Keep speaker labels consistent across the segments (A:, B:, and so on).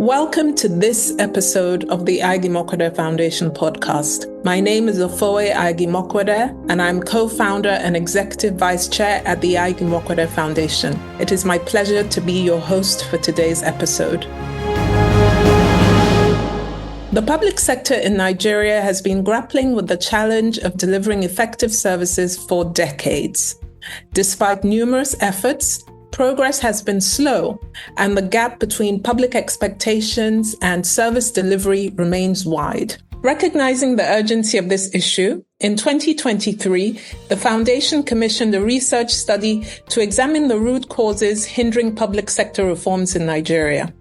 A: Welcome to this episode of the Aig-Imoukhuede Foundation podcast. My name is Aig-Imoukhuede, and I'm co-founder and executive vice chair at the Aig-Imoukhuede Foundation. It is my pleasure to be your host for today's episode. The public sector in Nigeria has been grappling with the challenge of delivering effective services for decades. Despite numerous efforts, progress has been slow, and the gap between public expectations and service delivery remains wide. Recognizing the urgency of this issue, in 2023, the Foundation commissioned a research study to examine the root causes hindering public sector reforms in Nigeria.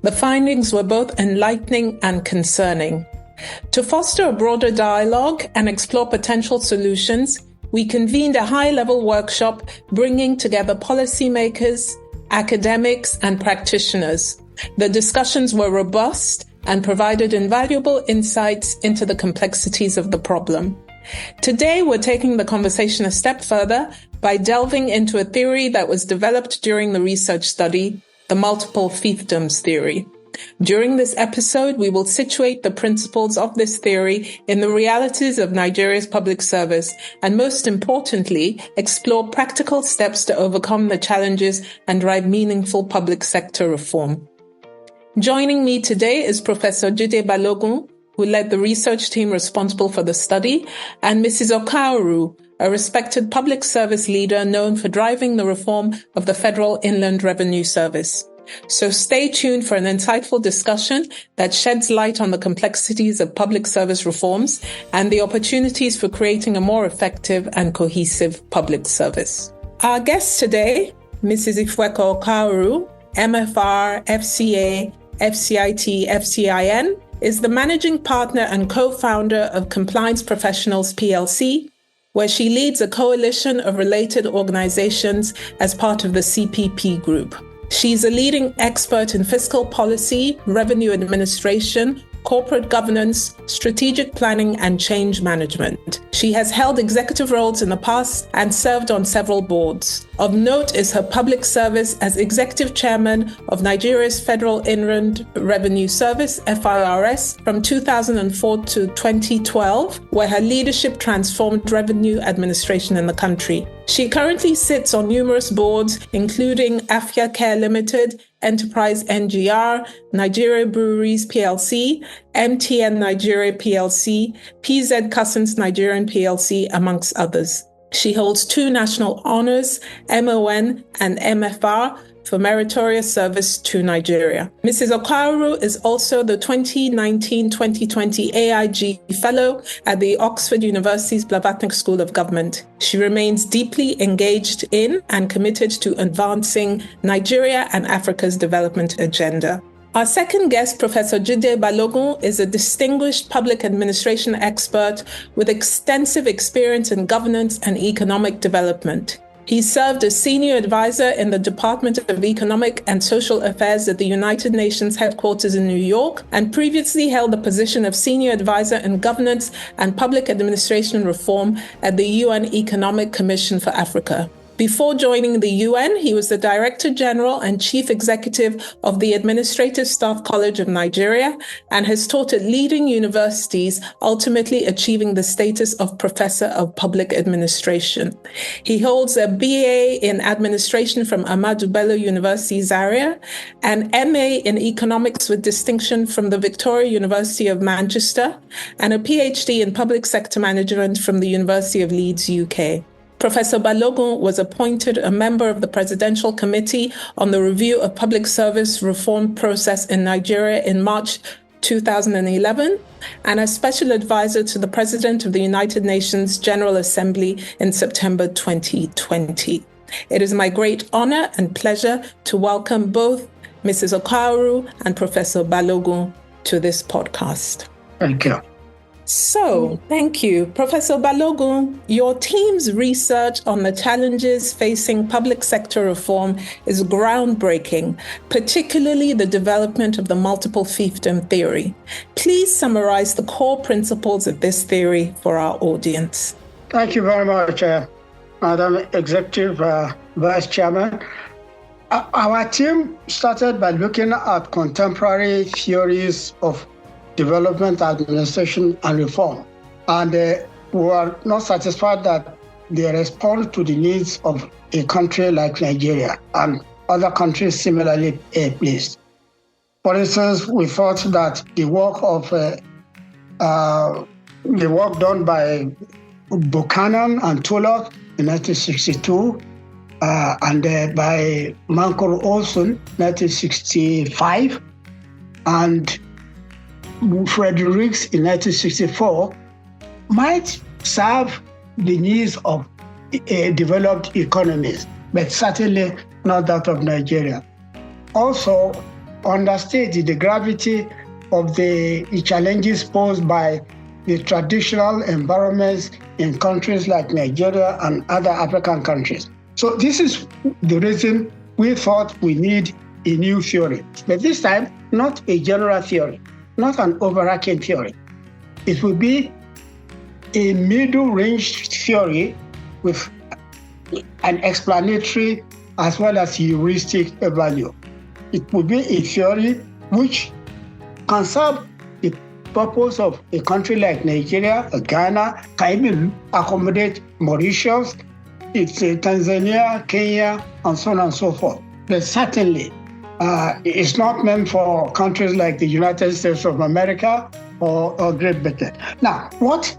A: The findings were both enlightening and concerning. To foster a broader dialogue and explore potential solutions, we convened a high-level workshop bringing together policymakers, academics, and practitioners. The discussions were robust and provided invaluable insights into the complexities of the problem. Today, we're taking the conversation a step further by delving into a theory that was developed during the research study, the multiple fiefdoms theory. During this episode, we will situate the principles of this theory in the realities of Nigeria's public service and, most importantly, explore practical steps to overcome the challenges and drive meaningful public sector reform. Joining me today is Professor Jide Balogun, who led the research team responsible for the study, and Mrs Okauru, a respected public service leader known for driving the reform of the Federal Inland Revenue Service. So stay tuned for an insightful discussion that sheds light on the complexities of public service reforms and the opportunities for creating a more effective and cohesive public service. Our guest today, Mrs Ifueko Omoigui-Okauru, MFR, FCA, FCIT, FCIN, is the managing partner and co-founder of Compliance Professionals PLC, where she leads a coalition of related organizations as part of the CPP group. She's a leading expert in fiscal policy, revenue administration, corporate governance, strategic planning, and change management. She has held executive roles in the past and served on several boards. Of note is her public service as executive chairman of Nigeria's Federal Inland Revenue Service, FIRS, from 2004 to 2012, where her leadership transformed revenue administration in the country. She currently sits on numerous boards, including Afia Care Limited, Enterprise NGR, Nigeria Breweries PLC, MTN Nigeria PLC, PZ Cussons Nigerian PLC, amongst others. She holds 2 national honors, MON and MFR, for meritorious service to Nigeria. Mrs. Okauru is also the 2019-2020 AIG Fellow at the Oxford University's Blavatnik School of Government. She remains deeply engaged in and committed to advancing Nigeria and Africa's development agenda. Our second guest, Professor Jide Balogun, is a distinguished public administration expert with extensive experience in governance and economic development. He served as senior advisor in the Department of Economic and Social Affairs at the United Nations headquarters in New York, and previously held the position of senior advisor in governance and public administration reform at the UN Economic Commission for Africa. Before joining the UN, he was the Director General and Chief Executive of the Administrative Staff College of Nigeria and has taught at leading universities, ultimately achieving the status of Professor of Public Administration. He holds a BA in Administration from Ahmadu Bello University, Zaria, and MA in Economics with distinction from the Victoria University of Manchester, and a PhD in Public Sector Management from the University of Leeds, UK. Professor Balogun was appointed a member of the Presidential Committee on the Review of Public Service Reform Process in Nigeria in March 2011 and as Special Advisor to the President of the United Nations General Assembly in September 2020. It is my great honor and pleasure to welcome both Mrs. Okauru and Professor Balogun to this podcast.
B: Thank you.
A: So, thank you. Professor Balogun, your team's research on the challenges facing public sector reform is groundbreaking, particularly the development of the multiple fiefdom theory. Please summarize the core principles of this theory for our audience.
B: Thank you very much, Madam Executive Vice Chairman. Our team started by looking at contemporary theories of development, administration, and reform. And we were not satisfied that they respond to the needs of a country like Nigeria and other countries similarly placed. For instance, we thought that the work done by Buchanan and Tulloch in 1962 and by Mankor Olson, 1965, and Fredericks in 1964 might serve the needs of developed economies, but certainly not that of Nigeria. Also, understated the gravity of the challenges posed by the traditional environments in countries like Nigeria and other African countries. So this is the reason we thought we need a new theory, but this time not a general theory, not an overarching theory. It will be a middle-range theory with an explanatory as well as heuristic value. It will be a theory which can serve the purpose of a country like Nigeria, Ghana, can even accommodate Mauritius, Tanzania, Kenya, and so on and so forth. But certainly, it's not meant for countries like the United States of America or Great Britain. Now, what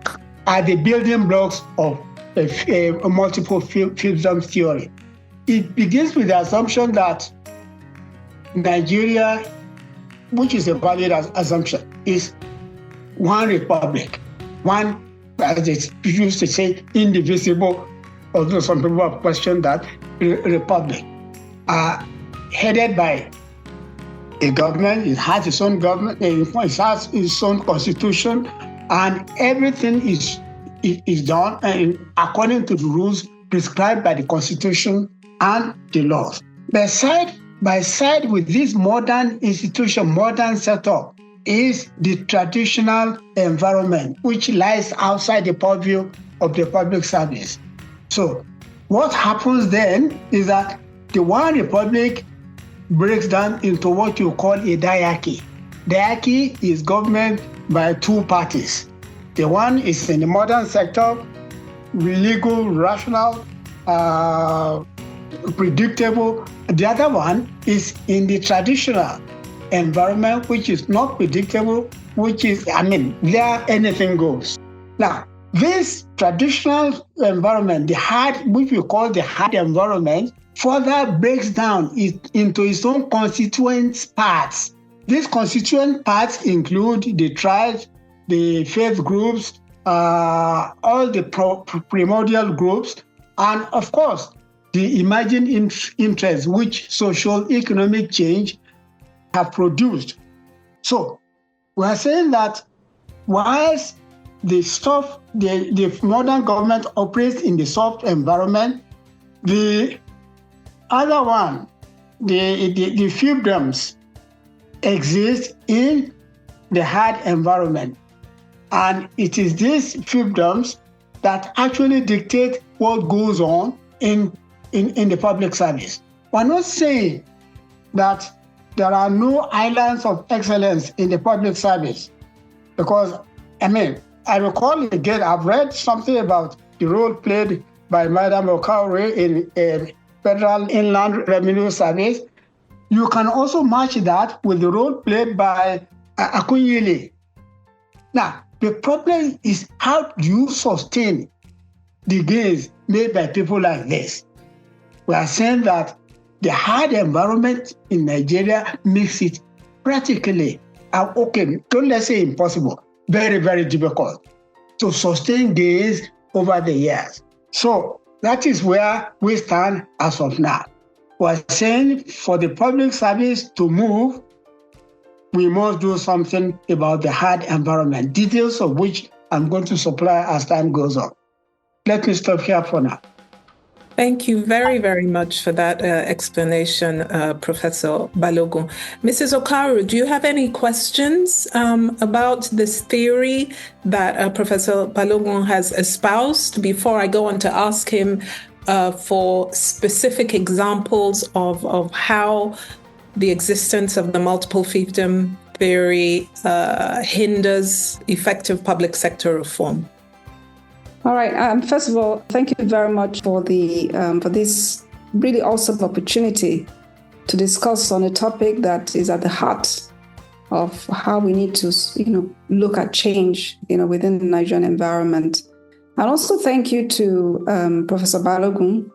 B: are the building blocks of a multiple fiefdom theory? It begins with the assumption that Nigeria, which is a valid assumption, is one republic, one, as they used to say, indivisible, although some people have questioned that, republic, headed by a government. It has its own government, it has its own constitution, and everything is done according to the rules prescribed by the constitution and the laws. But side by side with this modern institution, modern setup, is the traditional environment, which lies outside the purview of the public service. So what happens then is that the one republic breaks down into what you call a diarchy. Diarchy is government by two parties. The one is in the modern sector, legal, rational, predictable. The other one is in the traditional environment, which is not predictable, which is, there anything goes. Now, this traditional environment, the hard, which we call the hard environment, further breaks down into its own constituent parts. These constituent parts include the tribes, the faith groups, all the primordial groups, and of course, the emerging interests which social economic change have produced. So we are saying that whilst the modern government operates in the soft environment, the other one, the fiefdoms, exist in the hard environment. And it is these fiefdoms that actually dictate what goes on in the public service. We're not saying that there are no islands of excellence in the public service, because, I recall again, I've read something about the role played by Madam Okauru in Federal Inland Revenue Service. You can also match that with the role played by Akunyili. Now, the problem is, how do you sustain the gains made by people like this? We are saying that the hard environment in Nigeria makes it practically, let's say impossible, very, very difficult to sustain gains over the years. So that is where we stand as of now. We are saying for the public service to move, we must do something about the hard environment, details of which I'm going to supply as time goes on. Let me stop here for now.
A: Thank you very, very much for that explanation, Professor Balogun. Mrs. Okauru, do you have any questions about this theory that Professor Balogun has espoused before I go on to ask him for specific examples of how the existence of the multiple fiefdom theory hinders effective public sector reform?
C: All right. First of all, thank you very much for this really awesome opportunity to discuss on a topic that is at the heart of how we need to, look at change, within the Nigerian environment. And also thank you to Professor Balogun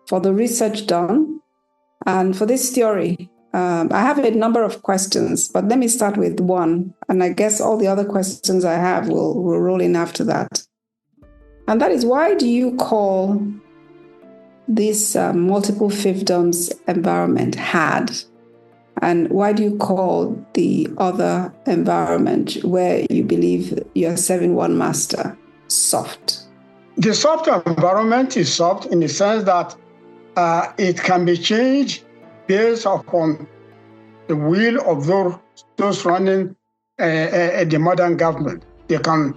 C: for the research done and for this theory. I have a number of questions, but let me start with one. And I guess all the other questions I have will roll in after that. And that is, why do you call this multiple fiefdoms environment hard? And why do you call the other environment where you believe you're serving one master soft?
B: The soft environment is soft in the sense that it can be changed based upon the will of those running the modern government. They can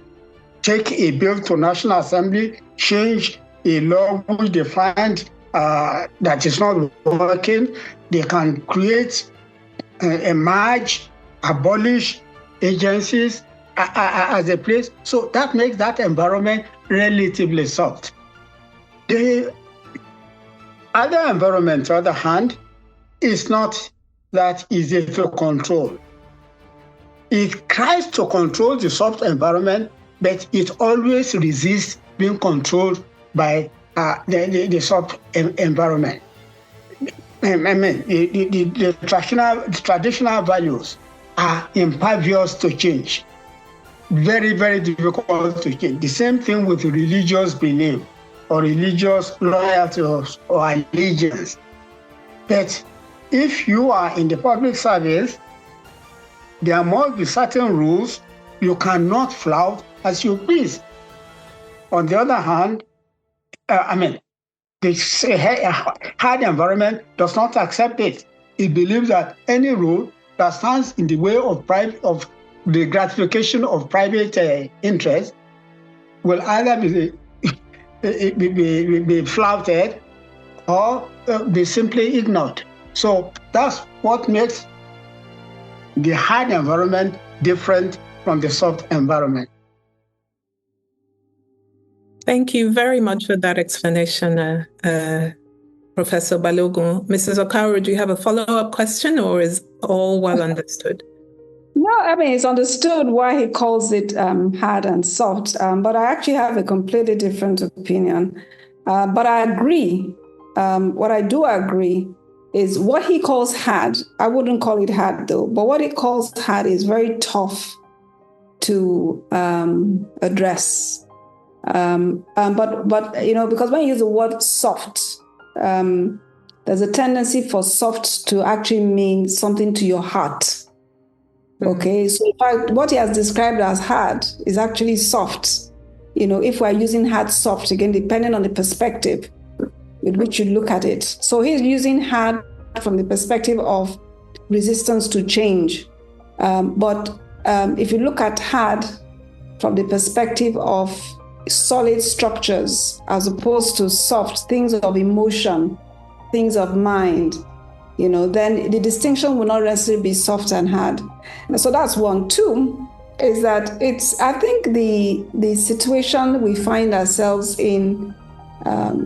B: take a bill to National Assembly, change a law which they find that is not working. They can create a merge, abolish agencies as a place. So that makes that environment relatively soft. The other environment, on the other hand, is not that easy to control. It tries to control the soft environment, but it always resists being controlled by the soft environment. I mean, the traditional values are impervious to change. Very, very difficult to change. The same thing with religious belief or religious loyalty or allegiance. But if you are in the public service, there must be certain rules you cannot flout as you please. On the other hand, the hard environment does not accept it. It believes that any rule that stands in the way of the gratification of private interest will either be flouted or be simply ignored. So that's what makes the hard environment different from the soft environment.
A: Thank you very much for that explanation, Professor Balogun. Mrs. Okauru, do you have a follow-up question, or is all well understood?
C: No, I mean, it's understood why he calls it hard and soft, but I actually have a completely different opinion. But I agree. What I do agree is what he calls hard. I wouldn't call it hard, though, but what he calls hard is very tough to address. But because when you use the word soft, there's a tendency for soft to actually mean something to your heart. Okay, so in fact, what he has described as hard is actually soft. If we're using hard, soft, again, depending on the perspective with which you look at it. So he's using hard from the perspective of resistance to change. But if you look at hard from the perspective of solid structures, as opposed to soft, things of emotion, things of mind, then the distinction will not necessarily be soft and hard. So that's one. Two is that I think the situation we find ourselves in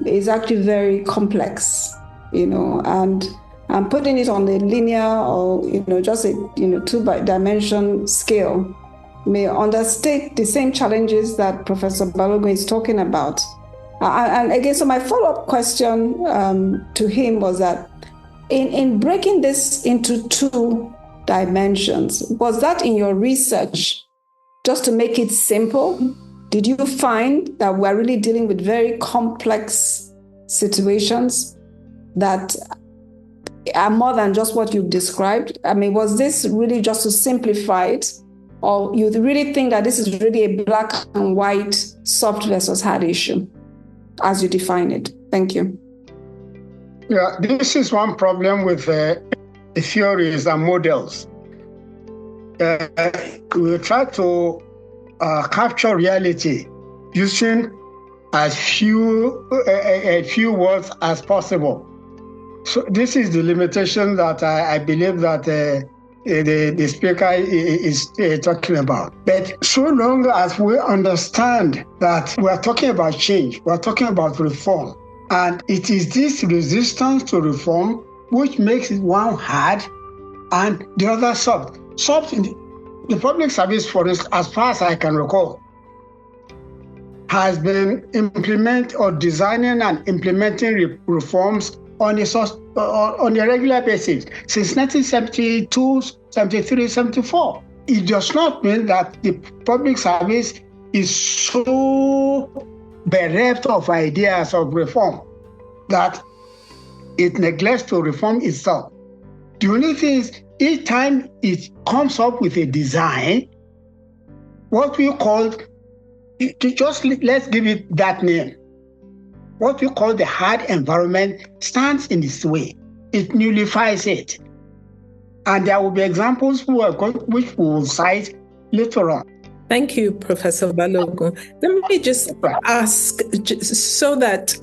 C: is actually very complex, and I'm putting it on a linear or, just a, two-dimension scale may understate the same challenges that Professor Balogun is talking about. And again, so my follow-up question to him was that in breaking this into two dimensions, was that in your research just to make it simple? Did you find that we're really dealing with very complex situations that are more than just what you've described? I mean, was this really just to simplify it? Or you really think that this is really a black and white, soft versus hard issue, as you define it? Thank you.
B: Yeah, this is one problem with the theories and models. We try to capture reality using as few words as possible. So this is the limitation that I believe that the speaker is talking about. But so long as we understand that we are talking about change, we are talking about reform, and it is this resistance to reform which makes one hard and the other soft. Soft in the public service, for instance, as far as I can recall, has been designing and implementing reforms on a regular basis since 1972, 73, 74. It does not mean that the public service is so bereft of ideas of reform that it neglects to reform itself. The only thing is, each time it comes up with a design, what we call, let's give it that name, what we call the hard environment stands in its way. It nullifies it. And there will be examples which we will cite later on.
A: Thank you, Professor Balogun. Let me just ask, so that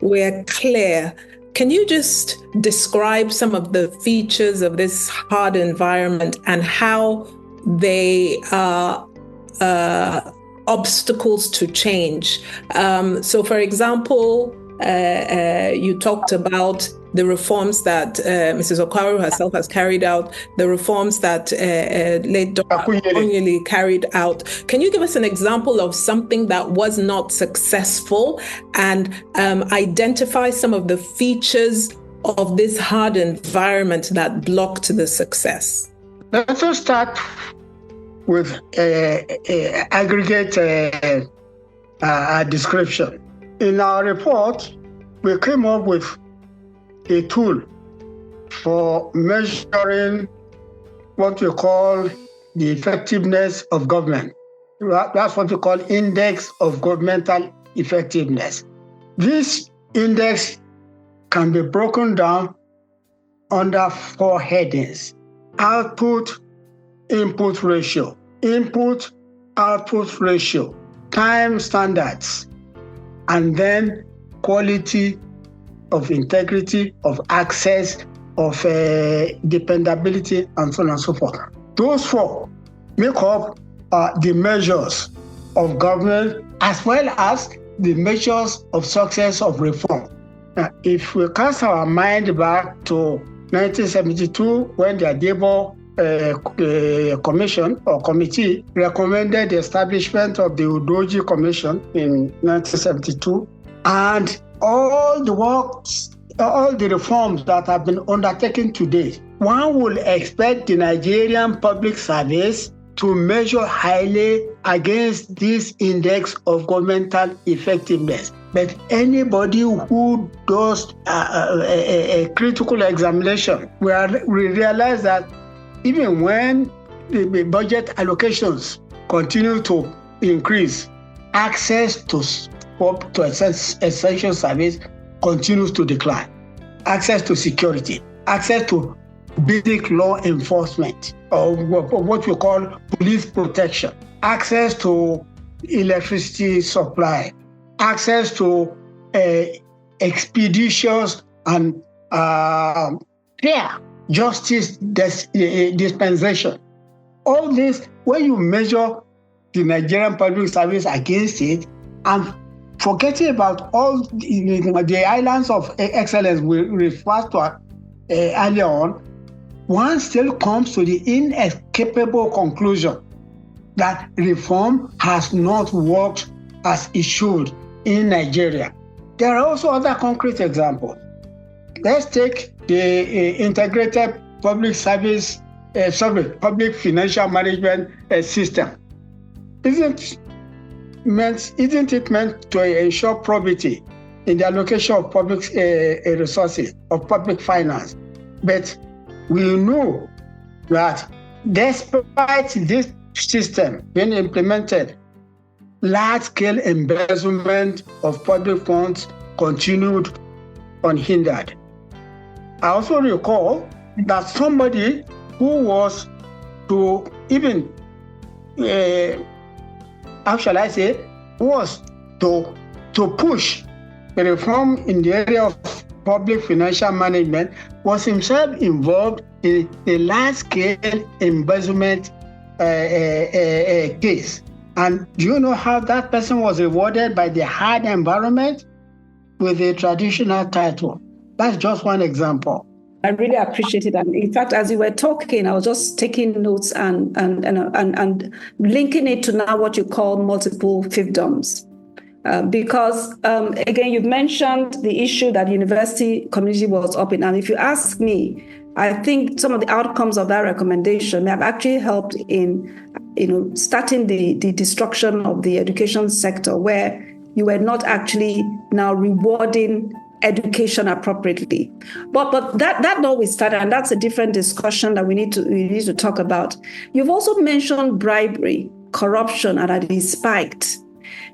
A: we're clear, can you just describe some of the features of this hard environment and how they are obstacles to change? So, for example, you talked about the reforms that Mrs. Okauru herself has carried out, the reforms that late Dr. Omoigui-Okauru carried out. Can you give us an example of something that was not successful and identify some of the features of this hard environment that blocked the success?
B: Let us start with aggregate description. In our report, we came up with a tool for measuring what we call the effectiveness of government. That's what we call index of governmental effectiveness. This index can be broken down under 4 headings: output-input ratio, input-output ratio, time standards, and then quality of integrity, of access, of dependability, and so on and so forth. Those 4 make up the measures of government as well as the measures of success of reform. Now, if we cast our mind back to 1972, when the Adebo Commission or committee recommended the establishment of the Udoji Commission in 1972, and all the works, all the reforms that have been undertaken today, one will expect the Nigerian public service to measure highly against this index of governmental effectiveness. But anybody who does a critical examination will realize that even when the budget allocations continue to increase, access to essential service continues to decline. Access to security, access to basic law enforcement, or what we call police protection, access to electricity supply, access to expeditious and fair justice dispensation. All this, when you measure the Nigerian public service against it, and forgetting about all the islands of excellence we referred to earlier on, one still comes to the inescapable conclusion that reform has not worked as it should in Nigeria. There are also other concrete examples. Let's take the integrated public service, public financial management system. Isn't it meant to ensure probity in the allocation of public resources, of public finance? But we know that despite this system being implemented, large-scale embezzlement of public funds continued unhindered. I also recall that somebody who was to even, was to to push the reform in the area of public financial management was himself involved in a large-scale embezzlement case. And do you know how that person was rewarded by the hard environment? With a traditional title. That's just one example.
C: I really appreciate it. And in fact, as you were talking, I was just taking notes and linking it to now what you call multiple fiefdoms. Because, again, you've mentioned the issue that the university community was up in. And if you ask me, I think some of the outcomes of that recommendation have actually helped in, starting the destruction of the education sector, where you were not actually now rewarding education appropriately. But that notwithstanding, and that's a different discussion that we need to talk about. You've also mentioned bribery, corruption, and that it spiked.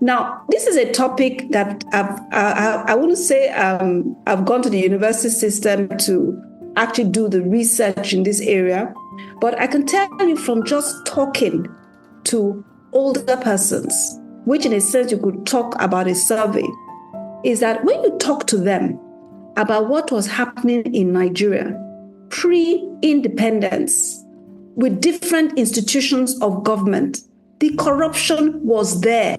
C: Now, this is a topic that I wouldn't say I've gone to the university system to actually do the research in this area, but I can tell you from just talking to older persons, which in a sense you could talk about a survey, is that when you talk to them about what was happening in Nigeria pre-independence with different institutions of government, the corruption was there.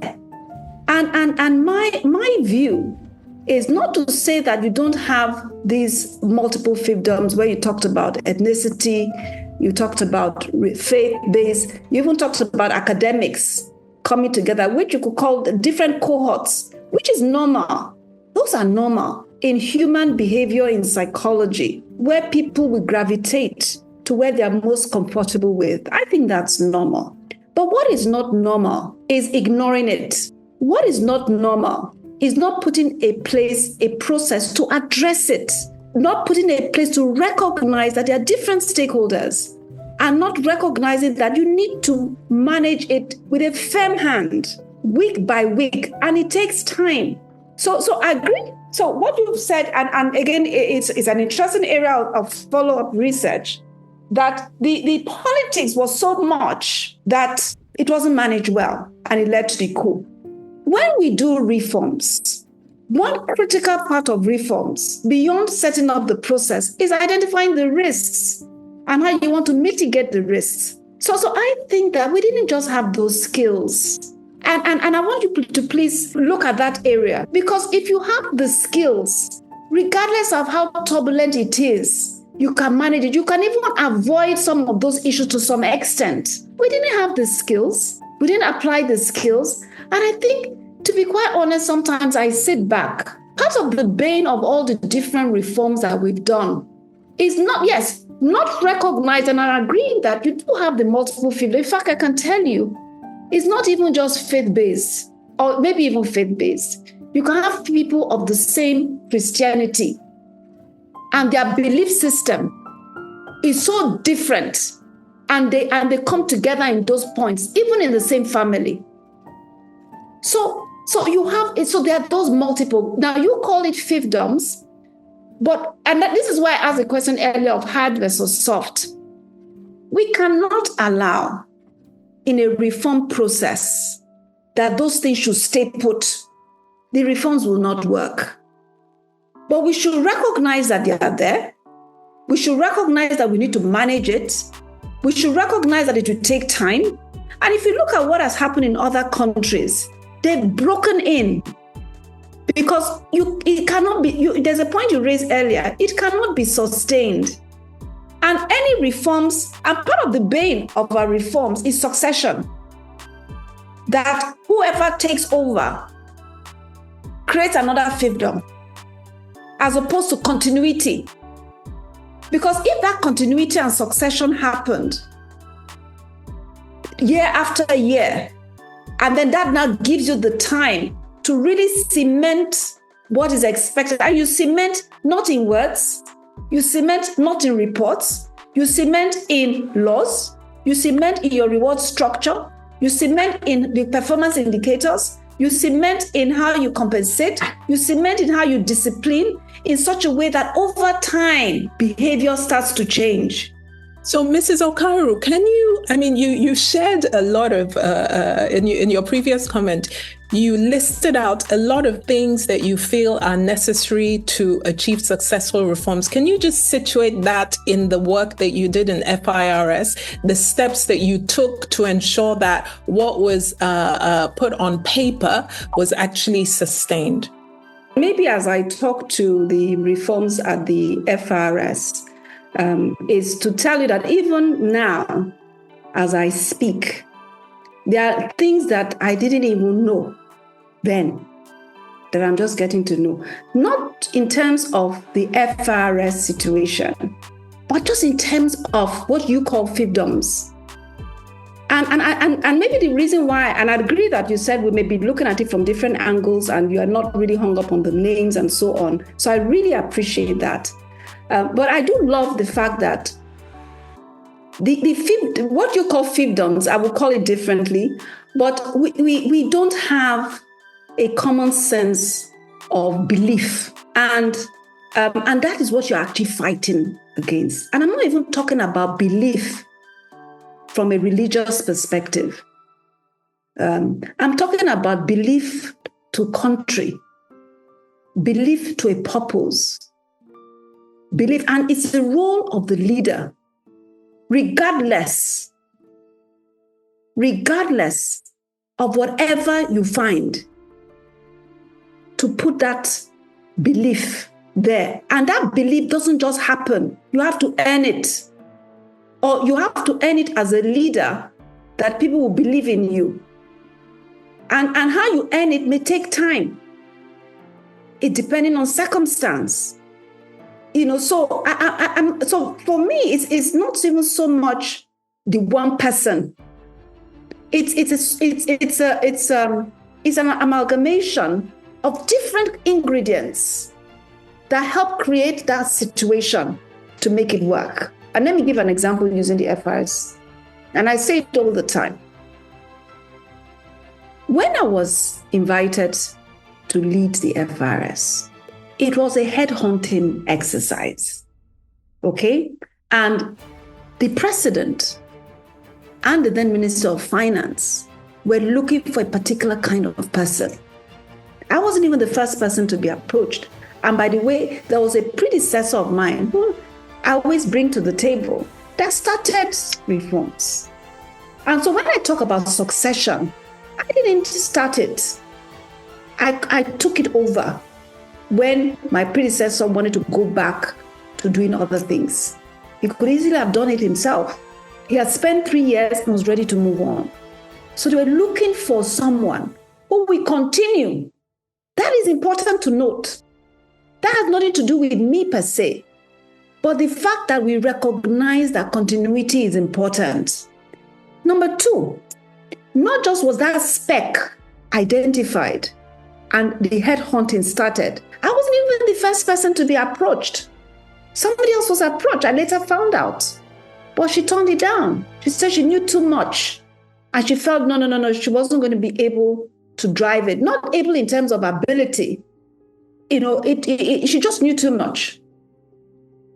C: And my view is not to say that you don't have these multiple fiefdoms where you talked about ethnicity, you talked about faith-based, you even talked about academics coming together, which you could call the different cohorts, which is normal. Those are normal in human behavior, in psychology, where people will gravitate to where they are most comfortable with. I think that's normal. But what is not normal is ignoring it. What is not normal is not putting a process to address it, not putting a place to recognize that there are different stakeholders, and not recognizing that you need to manage it with a firm hand, week by week, and it takes time. So I agree. So what you've said, and again, it's an interesting area of follow-up research, that the politics was so much that it wasn't managed well, and it led to the coup. When we do reforms, one critical part of reforms, beyond setting up the process, is identifying the risks and how you want to mitigate the risks. So I think that we didn't just have those skills. And I want you to please look at that area, because if you have the skills, regardless of how turbulent it is, you can manage it. You can even avoid some of those issues to some extent. We didn't have the skills. We didn't apply the skills. And I think, to be quite honest, sometimes I sit back. Part of the bane of all the different reforms that we've done is not recognized, and I agree that you do have the multiple fiefdoms. In fact, I can tell you, it's not even just faith-based, or maybe even faith-based. You can have people of the same Christianity, and their belief system is so different, and they come together in those points, even in the same family. So there are those multiple. Now you call it fiefdoms, this is why I asked the question earlier of hard versus soft. We cannot allow in a reform process that those things should stay put. The reforms will not work. But we should recognize that they are there. We should recognize that we need to manage it. We should recognize that it will take time. And if you look at what has happened in other countries, they've broken in, because it cannot be, there's a point you raised earlier, it cannot be sustained. And any reforms, and part of the bane of our reforms is succession. That whoever takes over creates another fiefdom, as opposed to continuity. Because if that continuity and succession happened year after year, and then that now gives you the time to really cement what is expected. And you cement not in words, you cement not in reports, you cement in laws, you cement in your reward structure, you cement in the performance indicators, you cement in how you compensate, you cement in how you discipline in such a way that over time, behavior starts to change.
A: So, Mrs. Okauru, you shared a lot of, in your previous comment, you listed out a lot of things that you feel are necessary to achieve successful reforms. Can you just situate that in the work that you did in FIRS, the steps that you took to ensure that what was put on paper was actually sustained?
C: Maybe as I talk to the reforms at the FIRS, is to tell you that even now, as I speak, there are things that I didn't even know then that I'm just getting to know. Not in terms of the FIRS situation, but just in terms of what you call fiefdoms. And maybe the reason why, and I agree that you said we may be looking at it from different angles and you are not really hung up on the names and so on. So I really appreciate that. But I do love the fact that what you call fiefdoms, I will call it differently, but we don't have a common sense of belief. And that is what you're actually fighting against. And I'm not even talking about belief from a religious perspective. I'm talking about belief to country, belief to a purpose. Believe, and it's the role of the leader, regardless of whatever you find, to put that belief there. And that belief doesn't just happen. You have to earn it. Or you have to earn it as a leader that people will believe in you. And how you earn it may take time. It depending on circumstance. So so for me, it's not even so much the one person. It's an amalgamation of different ingredients that help create that situation to make it work. And let me give an example using the FIRS. And I say it all the time. When I was invited to lead the FIRS, it was a headhunting exercise, okay? And the president and the then Minister of Finance were looking for a particular kind of person. I wasn't even the first person to be approached. And by the way, there was a predecessor of mine who I always bring to the table that started reforms. And so when I talk about succession, I didn't start it. I took it over when my predecessor wanted to go back to doing other things. He could easily have done it himself. He had spent 3 years and was ready to move on. So they were looking for someone who will continue. That is important to note. That has nothing to do with me per se, but the fact that we recognize that continuity is important. Number two, not just was that spec identified and the headhunting started. I wasn't even the first person to be approached. Somebody else was approached. I later found out. But she turned it down. She said she knew too much. And she felt, no, she wasn't going to be able to drive it. Not able in terms of ability. She just knew too much.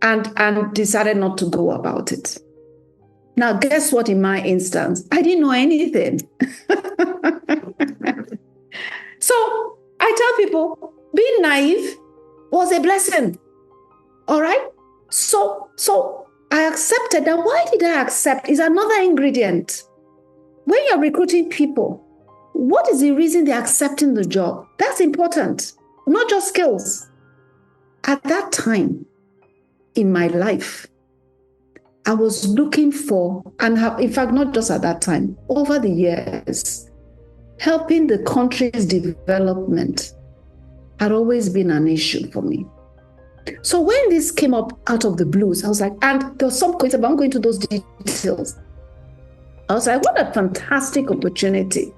C: And decided not to go about it. Now, guess what in my instance? I didn't know anything. So I tell people, being naive was a blessing. All right? So I accepted that. Why did I accept? Is another ingredient. When you're recruiting people, what is the reason they're accepting the job? That's important. Not just skills. At that time in my life, I was looking for, and in fact, not just at that time, over the years, helping the country's development had always been an issue for me. So when this came up out of the blues, I was like, and there was some coincidence, but I'm going to those details. I was like, what a fantastic opportunity.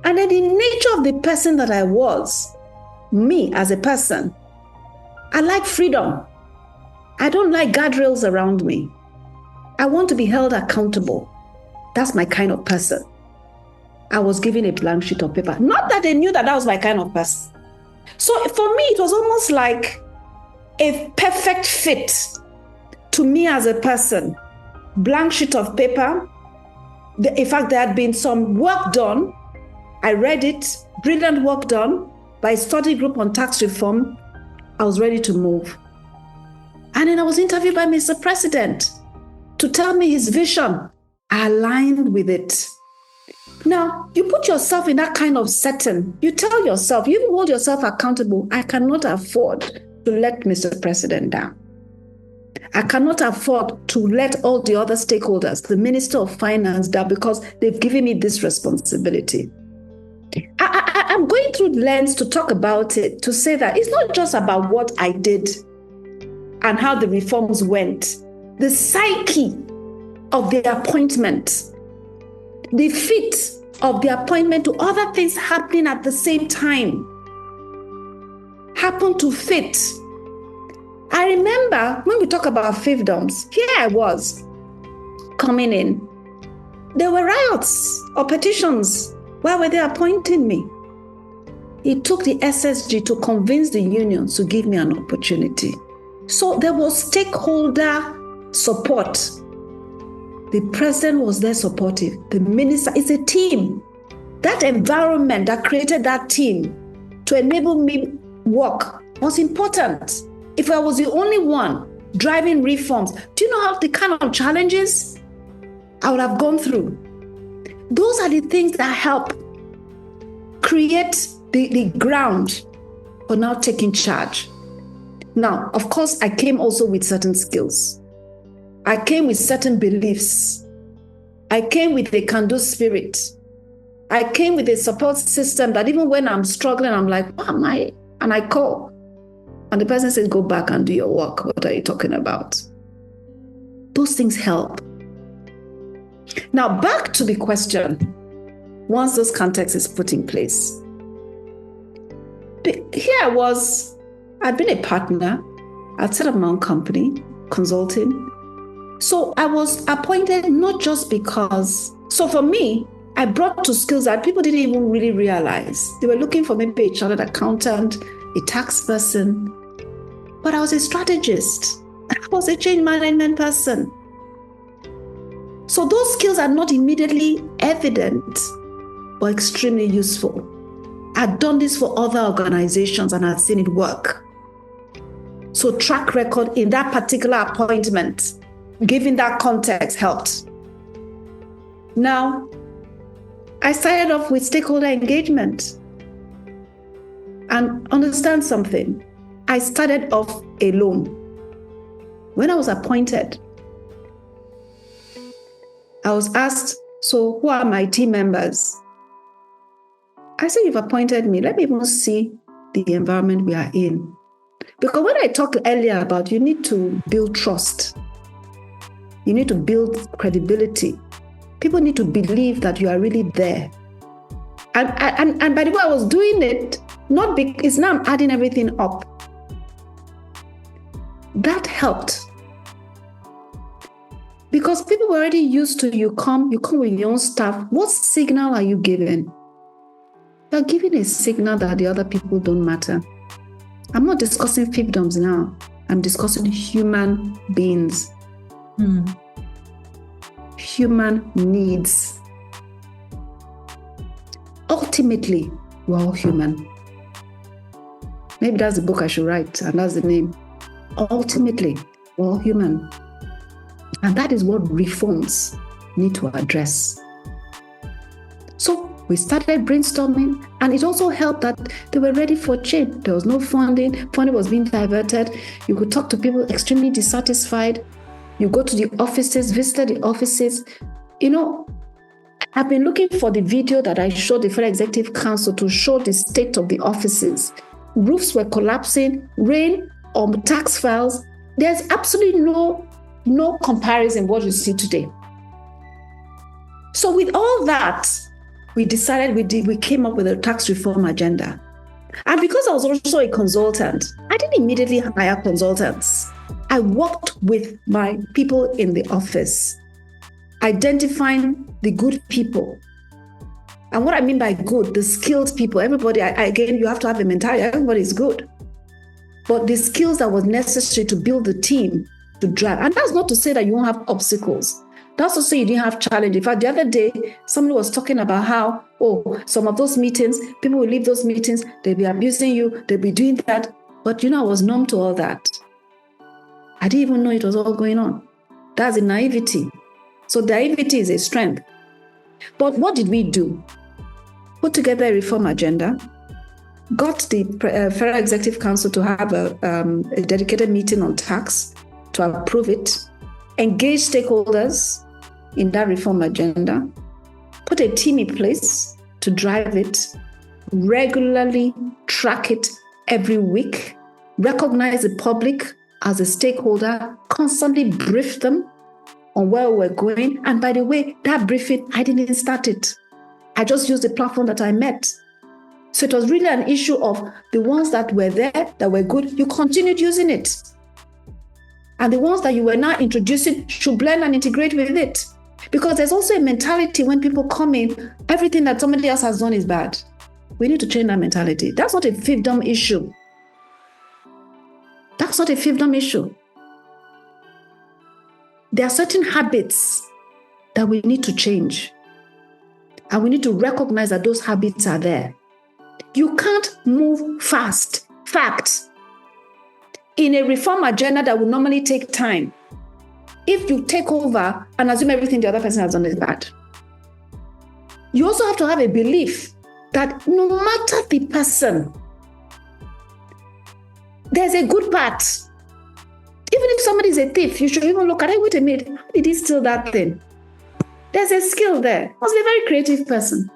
C: And then the nature of the person that I was, me as a person, I like freedom. I don't like guardrails around me. I want to be held accountable. That's my kind of person. I was given a blank sheet of paper. Not that they knew that was my kind of person. So for me, it was almost like a perfect fit to me as a person blank sheet of paper. In fact, there had been some work done. I read it, brilliant work done by a study group on tax reform. I was ready to move. And then I was interviewed by Mr. President to tell me his vision. I aligned with it. Now, you put yourself in that kind of setting. You tell yourself, you hold yourself accountable. I cannot afford to let Mr. President down. I cannot afford to let all the other stakeholders, the Minister of Finance, down because they've given me this responsibility. I'm going through the lens to talk about it, to say that it's not just about what I did and how the reforms went. The psyche of the appointment, the fit of the appointment to other things happening at the same time, happened to fit. I remember when we talk about fiefdoms, here I was coming in. There were riots or petitions. Why were they appointing me? It took the SSG to convince the unions to give me an opportunity. So there was stakeholder support. The president was there supportive. The minister, it's a team. That environment that created that team to enable me work was important. If I was the only one driving reforms, do you know how the kind of challenges I would have gone through? Those are the things that help create the ground for now taking charge. Now, of course, I came also with certain skills. I came with certain beliefs. I came with a can-do spirit. I came with a support system that even when I'm struggling, I'm like, what am I? And I call. And the person says, go back and do your work. What are you talking about? Those things help. Now, back to the question. Once this context is put in place. Here I was, I'd been a partner. I'd set up my own company, consulting. So I was appointed not just because, so for me, I brought two skills that people didn't even really realize. They were looking for maybe a chartered accountant, a tax person, but I was a strategist. I was a change management person. So those skills are not immediately evident, but extremely useful. I'd done this for other organizations and I'd seen it work. So track record in that particular appointment, given that context, helped. Now, I started off with stakeholder engagement. And understand something, I started off alone. When I was appointed, I was asked, so who are my team members? I said, you've appointed me. Let me even see the environment we are in. Because when I talked earlier about you need to build trust, you need to build credibility. People need to believe that you are really there. And by the way, I was doing it, not because it's now I'm adding everything up. That helped. Because people were already used to you come with your own staff. What signal are you giving? You're giving a signal that the other people don't matter. I'm not discussing fiefdoms now. I'm discussing human beings. Human needs. Ultimately, we're all human. Maybe that's the book I should write, and that's the name. Ultimately, we're all human. And that is what reforms need to address. So we started brainstorming, and it also helped that they were ready for change. There was no funding. Funding was being diverted. You could talk to people extremely dissatisfied. You go to the offices, visit the offices. You know, I've been looking for the video that I showed the Federal Executive Council to show the state of the offices. Roofs were collapsing, rain on tax files. There's absolutely no comparison what you see today. So with all that, we decided we came up with a tax reform agenda. And because I was also a consultant, I didn't immediately hire consultants. I worked with my people in the office, identifying the good people. And what I mean by good, the skilled people, everybody, again, you have to have a mentality, everybody is good. But the skills that was necessary to build the team to drive. And that's not to say that you won't have obstacles. That's also you didn't have challenge. In fact, the other day, somebody was talking about how, some of those meetings, people will leave those meetings, they'll be abusing you, they'll be doing that. But I was numb to all that. I didn't even know it was all going on. That's a naivety. So naivety is a strength. But what did we do? Put together a reform agenda, got the Federal Executive Council to have a dedicated meeting on tax to approve it, engage stakeholders in that reform agenda, put a team in place to drive it, regularly track it every week, recognize the public as a stakeholder, constantly brief them on where we're going. And by the way, that briefing, I didn't start it. I just used the platform that I met. So it was really an issue of the ones that were there, that were good, you continued using it. And the ones that you were now introducing should blend and integrate with it. Because there's also a mentality when people come in, everything that somebody else has done is bad. We need to change that mentality. That's not a fiefdom issue. That's not a fiefdom issue. There are certain habits that we need to change. And we need to recognize that those habits are there. You can't move fast. Fact. In a reform agenda that would normally take time, if you take over and assume everything the other person has done is bad, you also have to have a belief that no matter the person, there's a good part. Even if somebody is a thief, you should even look at it. Wait a minute, how did he steal that thing? There's a skill there. Must be a very creative person.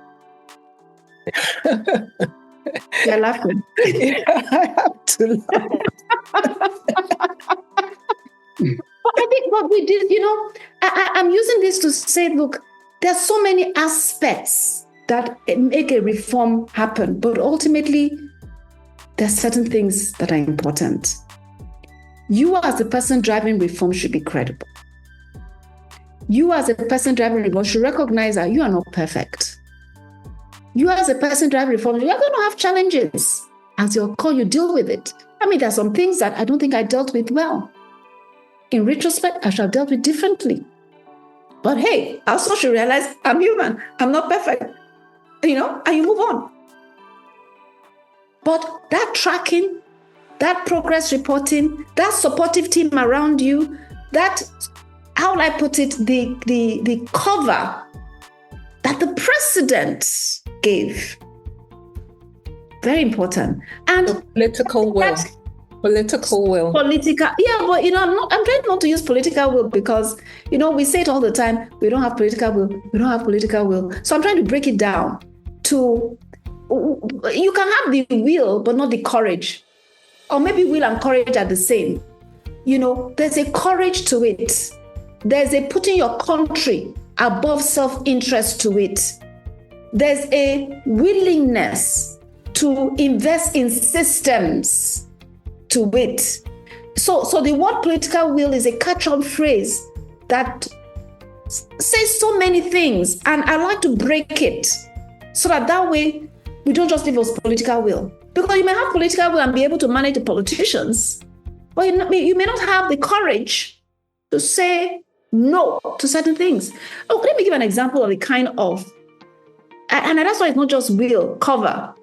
C: You're laughing.
A: Yeah, I have to laugh.
C: I think what we did, I'm using this to say, look, there are so many aspects that make a reform happen, but ultimately, there are certain things that are important. You as the person driving reform should be credible. You as a person driving reform should recognize that you are not perfect. You as a person driving reform, you're going to have challenges. As your call, you deal with it. I mean, there are some things that I don't think I dealt with well. In retrospect, I should have dealt with differently. But hey, I also should realize I'm human. I'm not perfect. And you move on. But that tracking, that progress reporting, that supportive team around you, that, how will I put it, the cover that the president gave. Very important. And
A: the political will. Political will.
C: Yeah, but I'm trying not to use political will because, we say it all the time, we don't have political will, we don't have political will. So I'm trying to break it down to, you can have the will, but not the courage. Or maybe will and courage are the same. There's a courage to it. There's a putting your country above self-interest to it. There's a willingness to invest in systems to it. So the word political will is a catch-all phrase that says so many things, and I like to break it so that way we don't just leave us political will. Because you may have political will and be able to manage the politicians, but you may not have the courage to say no to certain things. Let me give an example of the kind of, and that's why it's not just will, cover.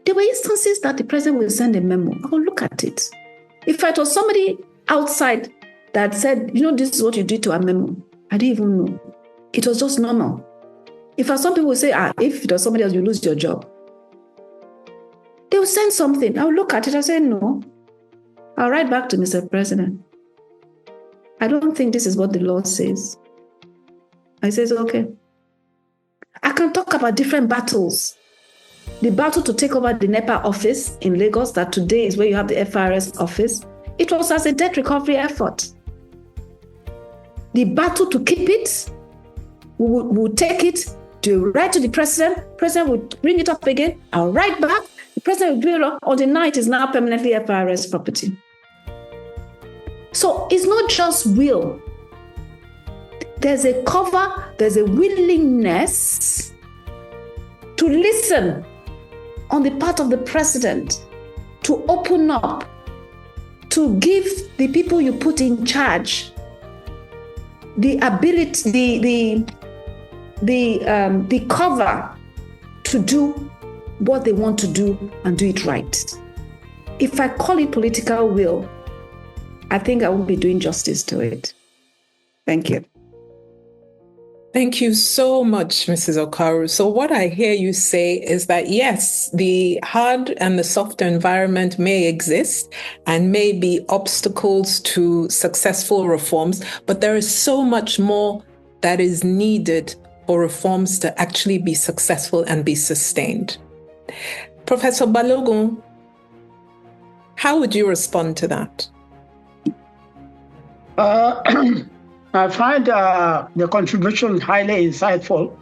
C: There were instances that the president will send a memo. I will look at it. If it was somebody outside that said, this is what you did to our memo, I didn't even know. It was just normal. If some people will say, if it was somebody else, you lose your job. They will send something. I'll look at it and say, no. I'll write back to Mr. President. I don't think this is what the law says. I says, okay. I can talk about different battles. The battle to take over the NEPA office in Lagos, that today is where you have the FRS office, it was as a debt recovery effort. The battle to keep it, we would take it, to write to the president. President would bring it up again. I'll write back. The president will bring it up. On the night is now permanently FRS property. So it's not just will. There's a cover, there's a willingness to listen on the part of the president, to open up, to give the people you put in charge the ability, the cover to do what they want to do and do it right. If I call it political will, I think I won't be doing justice to it. Thank you.
A: Thank you so much, Mrs. Okauru. So what I hear you say is that, yes, the hard and the soft environment may exist and may be obstacles to successful reforms, but there is so much more that is needed for reforms to actually be successful and be sustained. Professor Balogun, how would you respond to that?
B: I find the contribution highly insightful,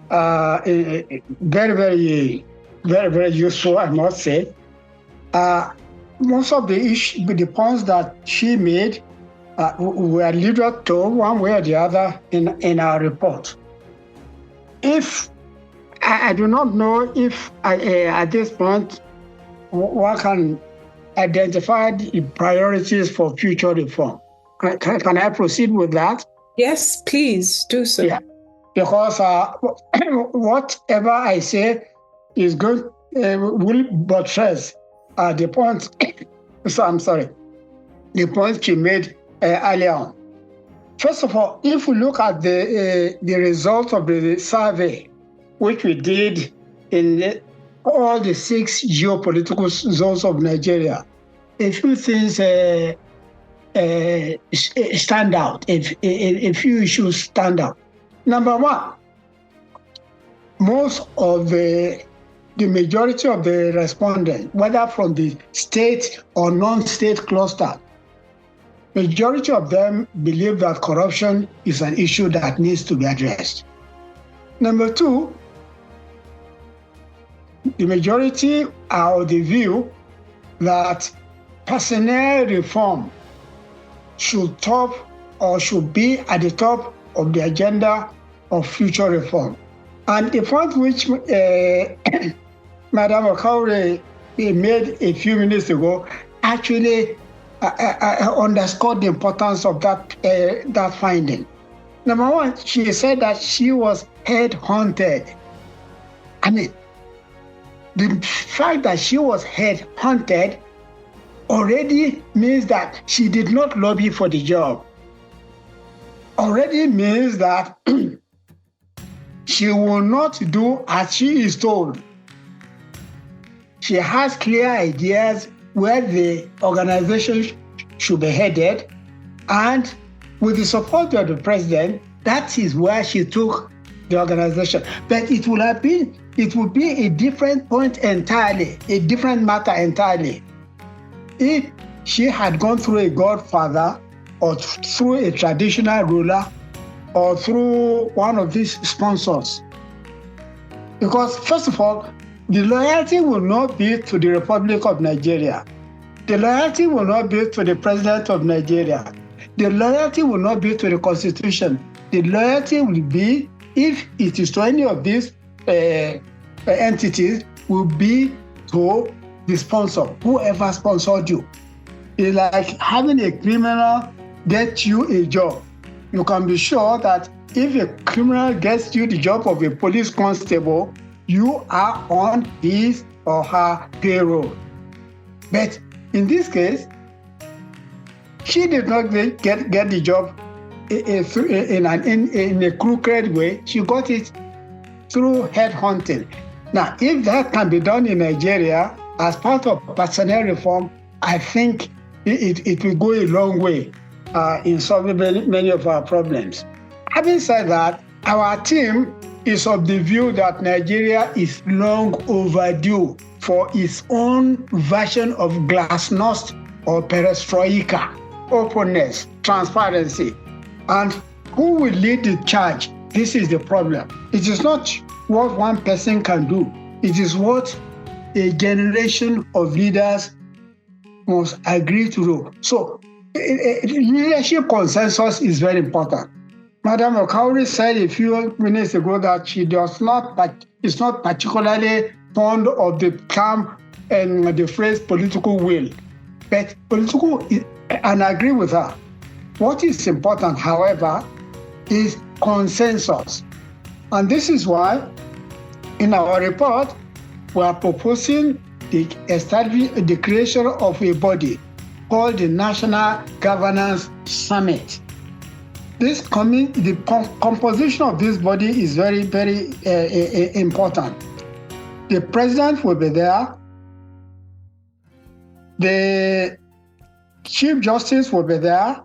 B: very, very, very, very useful, I must say. Most of the points that she made were alluded to one way or the other in our report. If I do not know if at this point one can identify the priorities for future reform. Can I proceed with that?
A: Yes, please do so.
B: Yeah, because whatever I say is going will buttress the point. So I'm sorry, the point she made earlier on. First of all, if we look at the result of the survey, which we did in all the 6 geopolitical zones of Nigeria, a few things stand out, a few issues stand out. Number one, most of the majority of the respondents, whether from the state or non-state cluster, majority of them believe that corruption is an issue that needs to be addressed. Number two, the majority are of the view that personnel reform should be at the top of the agenda of future reform. And the point which Madam Okauru made a few minutes ago actually underscored the importance of that finding. Number one, she said that she was head-hunted. I mean, the fact that she was head-hunted already means that she did not lobby for the job. Already means that she will not do as she is told. She has clear ideas where the organization should be headed, and with the support of the president, that is where she took the organization. But it would be a different point entirely, a different matter entirely, if she had gone through a godfather or through a traditional ruler or through one of these sponsors. Because first of all, the loyalty will not be to the Republic of Nigeria. The loyalty will not be to the President of Nigeria. The loyalty will not be to the Constitution. The loyalty will be, if it is to any of these entities, will be to the sponsor, whoever sponsored you. It's like having a criminal get you a job. You can be sure that if a criminal gets you the job of a police constable, you are on his or her payroll. But in this case, she did not get the job in a crooked way. She got it through headhunting. Now, if that can be done in Nigeria as part of personnel reform, I think it will go a long way in solving many of our problems. Having said that, our team is of the view that Nigeria is long overdue for its own version of glasnost or perestroika, openness, transparency. And who will lead the charge? This is the problem. It is not what one person can do. It is what a generation of leaders must agree to do. So leadership consensus is very important. Madam Okauru said a few minutes ago that she is not particularly fond of the term and the phrase political will. But and I agree with her. What is important, however, is consensus. And this is why in our report, we are proposing the creation of a body called the National Governance Summit. The composition of this body is very, very important. The president will be there. The Chief Justice will be there.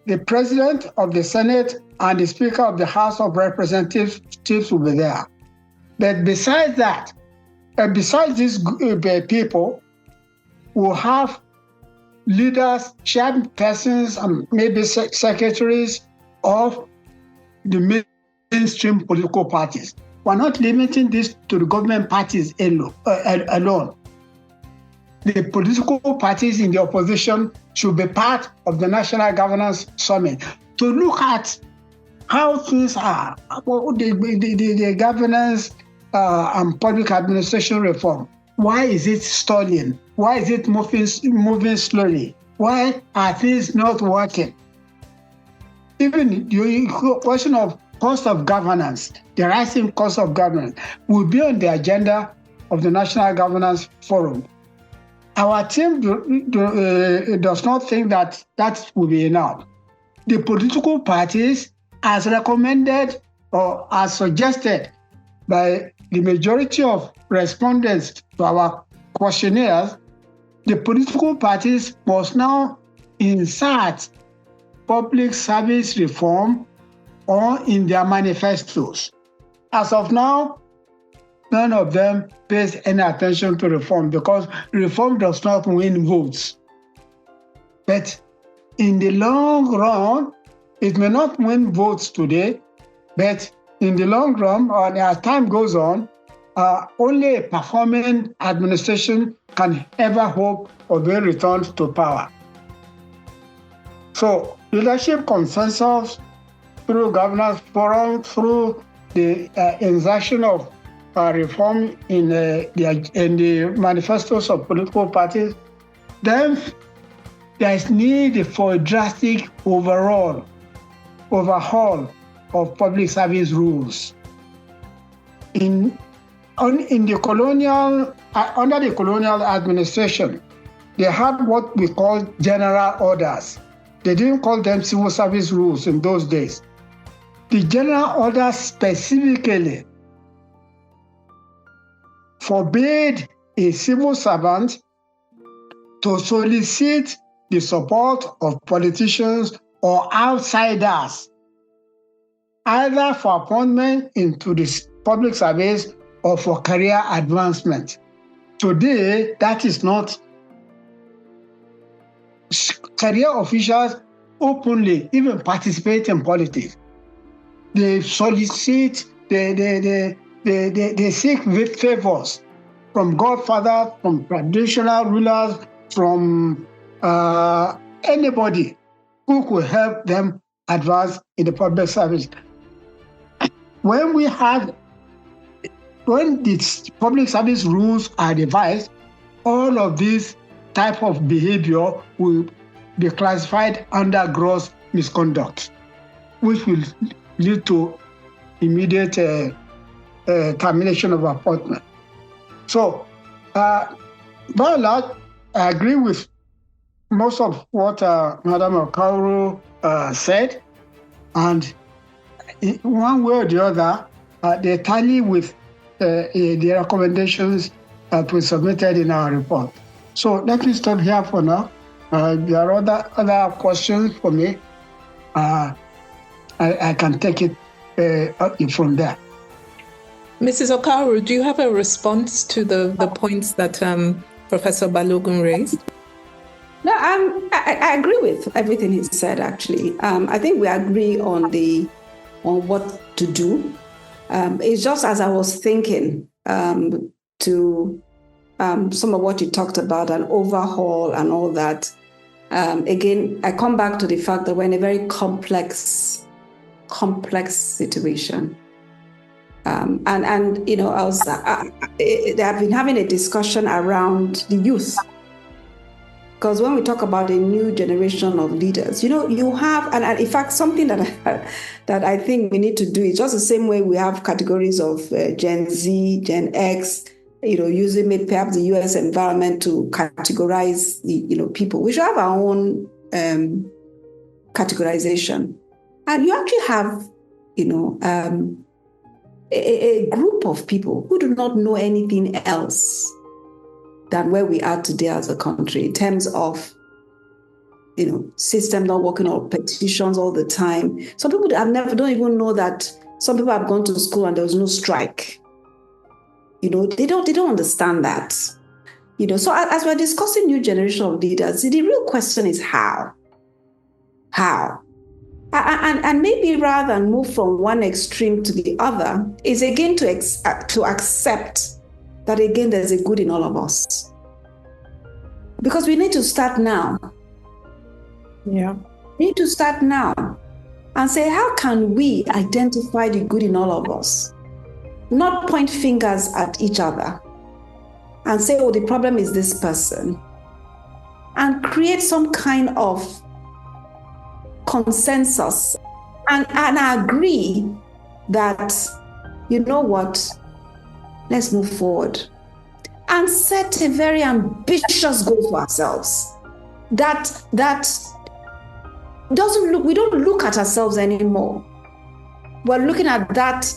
B: The President of the Senate and the Speaker of the House of Representatives will be there. But besides that, besides these people, we'll have leaders, chairpersons, and maybe secretaries of the mainstream political parties. We're not limiting this to the government parties alone. The political parties in the opposition should be part of the National Governance Summit to look at how things are, the governance and public administration reform. Why is it stalling? Why is it moving slowly? Why are things not working? Even the question of cost of governance, the rising cost of governance, will be on the agenda of the National Governance Forum. Our team does not think that will be enough. The political parties, as recommended or as suggested by the majority of respondents to our questionnaires, the political parties must now insert public service reform or in their manifestos. As of now, none of them pays any attention to reform because reform does not win votes. But in the long run, it may not win votes today, but in the long run, or as time goes on, only a performing administration can ever hope of being returned to power. So, leadership consensus through governance forum, through the insertion of reform in the manifestos of political parties, then there is need for a drastic overhaul of public service rules. Under the colonial administration, they had what we call general orders. They didn't call them civil service rules in those days. The general orders specifically forbade a civil servant to solicit the support of politicians or outsiders, either for appointment into the public service or for career advancement. Today, that is not. Career officials openly even participate in politics. They solicit, they seek favors from godfathers, from traditional rulers, from anybody who could help them advance in the public service. When the public service rules are devised, all of these type of behavior will be classified under gross misconduct, which will lead to immediate termination of appointment. So, by and large, I agree with most of what Madam Okauru said, and in one way or the other, they tally with the recommendations that we submitted in our report. So let me stop here for now. There are other questions for me. I can take it from there.
A: Mrs. Okauru, do you have a response to the points that Professor Balogun raised?
C: No, I agree with everything he said, actually. I think we agree on what to do. It's just as I was thinking to some of what you talked about, an overhaul and all that. Again, I come back to the fact that we're in a very complex situation. And you know, they have been having a discussion around the youth. Because when we talk about a new generation of leaders, you have, and in fact, something that I think we need to do is just the same way we have categories of Gen Z, Gen X, using maybe perhaps the US environment to categorize the, people. We should have our own categorization. And you actually have, a group of people who do not know anything else than where we are today as a country in terms of, system not working, or petitions all the time. Some people don't even know that some people have gone to school and there was no strike. They don't understand that. So as we're discussing new generation of leaders, the real question is how? How? And maybe rather than move from one extreme to the other, is again to accept that again there's a good in all of us. Because we need to start now.
A: Yeah.
C: We need to start now and say, how can we identify the good in all of us? Not point fingers at each other and say, oh, the problem is this person. And create some kind of consensus and agree that, let's move forward and set a very ambitious goal for ourselves that we don't look at ourselves anymore. We're looking at that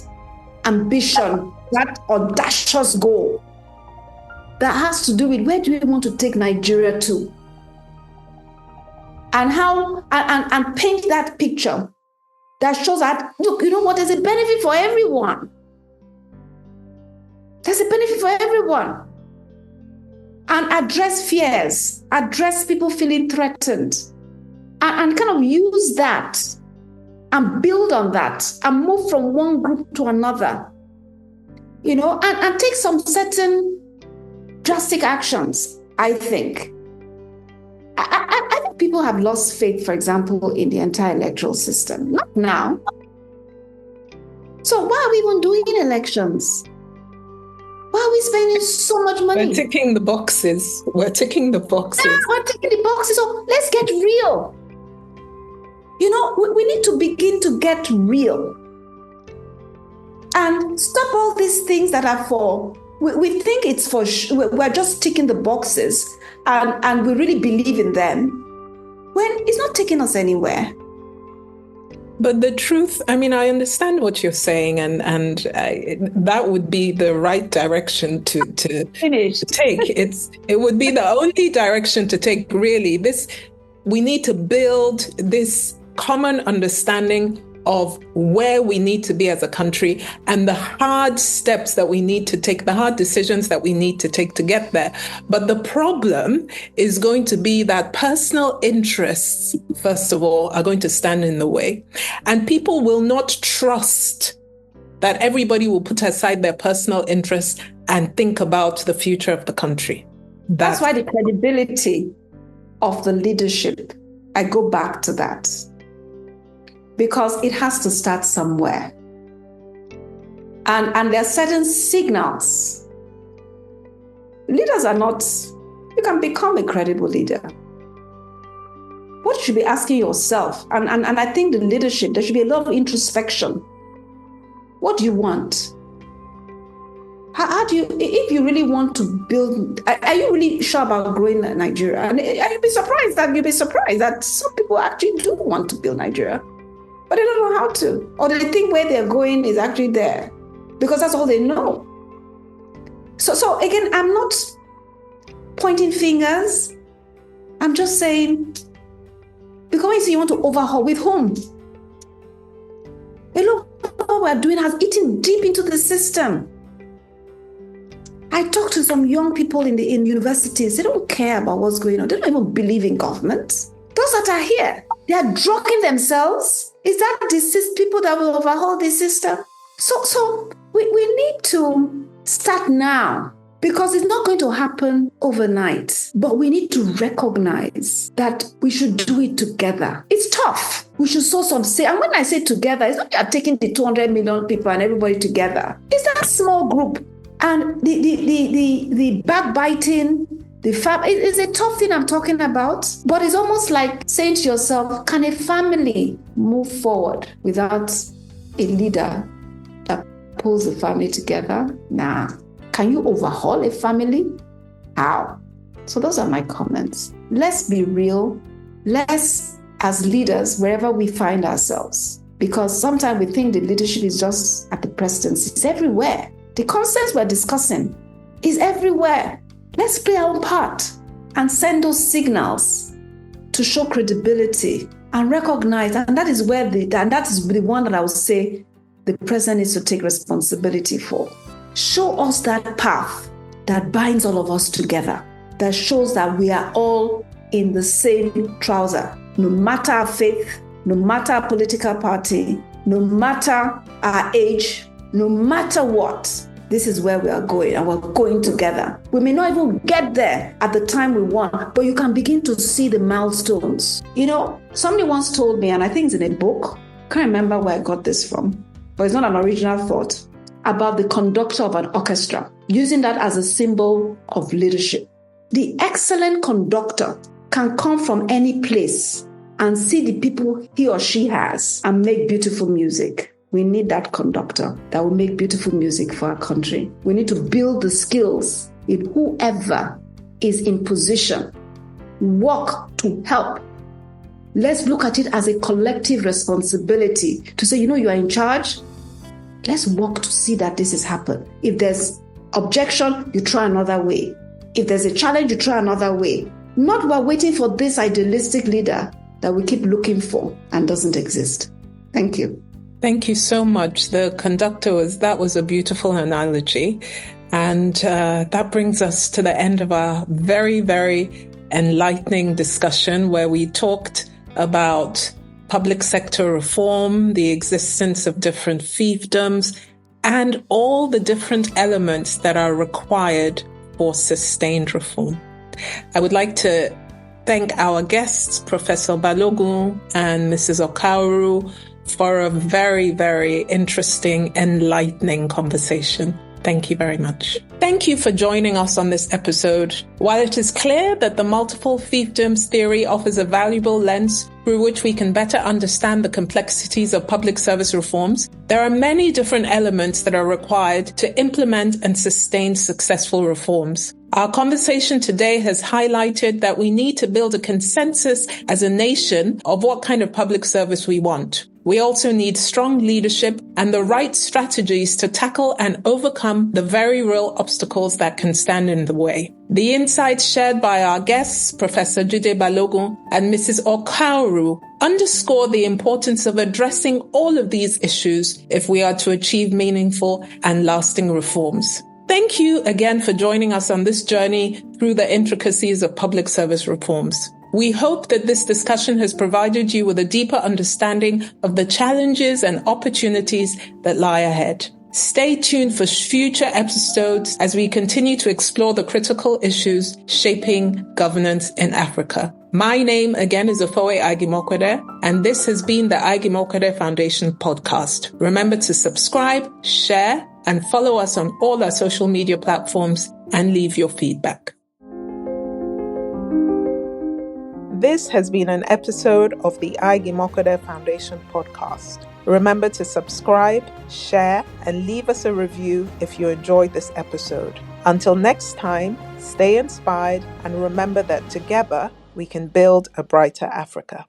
C: ambition, that audacious goal that has to do with where do we want to take Nigeria to? And how, and paint that picture that shows that, look, there's a benefit for everyone. There's a benefit for everyone. And address fears, address people feeling threatened, and kind of use that and build on that and move from one group to another, and take some certain drastic actions, I think. I think people have lost faith, for example, in the entire electoral system. Not now. So why are we even doing elections? Why are we spending so much money?
A: We're ticking the boxes.
C: Yeah, we're ticking the boxes. So let's get real. We need to begin to get real. And stop all these things that are for, we think it's for, we're just ticking the boxes and we really believe in them, when it's not taking us anywhere.
A: But the truth, I understand what you're saying, and that would be the right direction to take. It would be the only direction to take, really. We need to build this common understanding of where we need to be as a country and the hard steps that we need to take, the hard decisions that we need to take to get there. But the problem is going to be that personal interests, first of all, are going to stand in the way. And people will not trust that everybody will put aside their personal interests and think about the future of the country.
C: That's why the credibility of the leadership, I go back to that. Because it has to start somewhere. And there are certain signals. Leaders are not, you can become a credible leader. What you should be asking yourself, and I think the leadership, there should be a lot of introspection. What do you want? How do you, if you really want to build, are you really sure about growing Nigeria? And you'll be surprised that some people actually do want to build Nigeria, but they don't know how to. Or they think where they're going is actually there, because that's all they know. So again, I'm not pointing fingers. I'm just saying, because you want to overhaul, with whom? A lot of what we're doing has eaten deep into the system. I talk to some young people in universities. They don't care about what's going on. They don't even believe in government. Those that are here, they are drugging themselves. Is that the people that will overhaul the system? So we need to start now, because it's not going to happen overnight. But we need to recognize that we should do it together. It's tough. We should sow some say. And when I say together, it's not that taking the 200 million people and everybody together. It's that small group. And the backbiting,
D: It's a tough thing I'm talking about, but it's almost like saying to yourself, can a family move forward without a leader that pulls the family together? Nah. Can you overhaul a family? How? So those are my comments. Let's be real. Let's, as leaders, wherever we find ourselves, because sometimes we think the leadership is just at the presidency. It's everywhere. The concepts we're discussing is everywhere. Let's play our own part and send those signals to show credibility and recognize. And that is that is the one that I would say the president needs to take responsibility for. Show us that path that binds all of us together, that shows that we are all in the same trouser, no matter our faith, no matter our political party, no matter our age, no matter what. This is where we are going, and we're going together. We may not even get there at the time we want, but you can begin to see the milestones. Somebody once told me, and I think it's in a book, can't remember where I got this from, but it's not an original thought, about the conductor of an orchestra, using that as a symbol of leadership. The excellent conductor can come from any place and see the people he or she has and make beautiful music. We need that conductor that will make beautiful music for our country. We need to build the skills in whoever is in position. Work to help. Let's look at it as a collective responsibility to say, you are in charge. Let's work to see that this has happened. If there's objection, you try another way. If there's a challenge, you try another way. Not while waiting for this idealistic leader that we keep looking for and doesn't exist. Thank you.
A: Thank you so much. The conductor that was a beautiful analogy. And that brings us to the end of our very, very enlightening discussion where we talked about public sector reform, the existence of different fiefdoms, and all the different elements that are required for sustained reform. I would like to thank our guests, Professor Balogun and Mrs. Okauru, for a very, very interesting, enlightening conversation. Thank you very much. Thank you for joining us on this episode. While it is clear that the multiple fiefdoms theory offers a valuable lens through which we can better understand the complexities of public service reforms, there are many different elements that are required to implement and sustain successful reforms. Our conversation today has highlighted that we need to build a consensus as a nation of what kind of public service we want. We also need strong leadership and the right strategies to tackle and overcome the very real obstacles that can stand in the way. The insights shared by our guests, Professor Jide Balogun and Mrs. Okauru, underscore the importance of addressing all of these issues if we are to achieve meaningful and lasting reforms. Thank you again for joining us on this journey through the intricacies of public service reforms. We hope that this discussion has provided you with a deeper understanding of the challenges and opportunities that lie ahead. Stay tuned for future episodes as we continue to explore the critical issues shaping governance in Africa. My name again is Aig-Imoukhuede, and this has been the Aig-Imoukhuede Foundation podcast. Remember to subscribe, share, and follow us on all our social media platforms and leave your feedback. This has been an episode of the Aig-Imoukhuede Foundation podcast. Remember to subscribe, share, and leave us a review if you enjoyed this episode. Until next time, stay inspired and remember that together we can build a brighter Africa.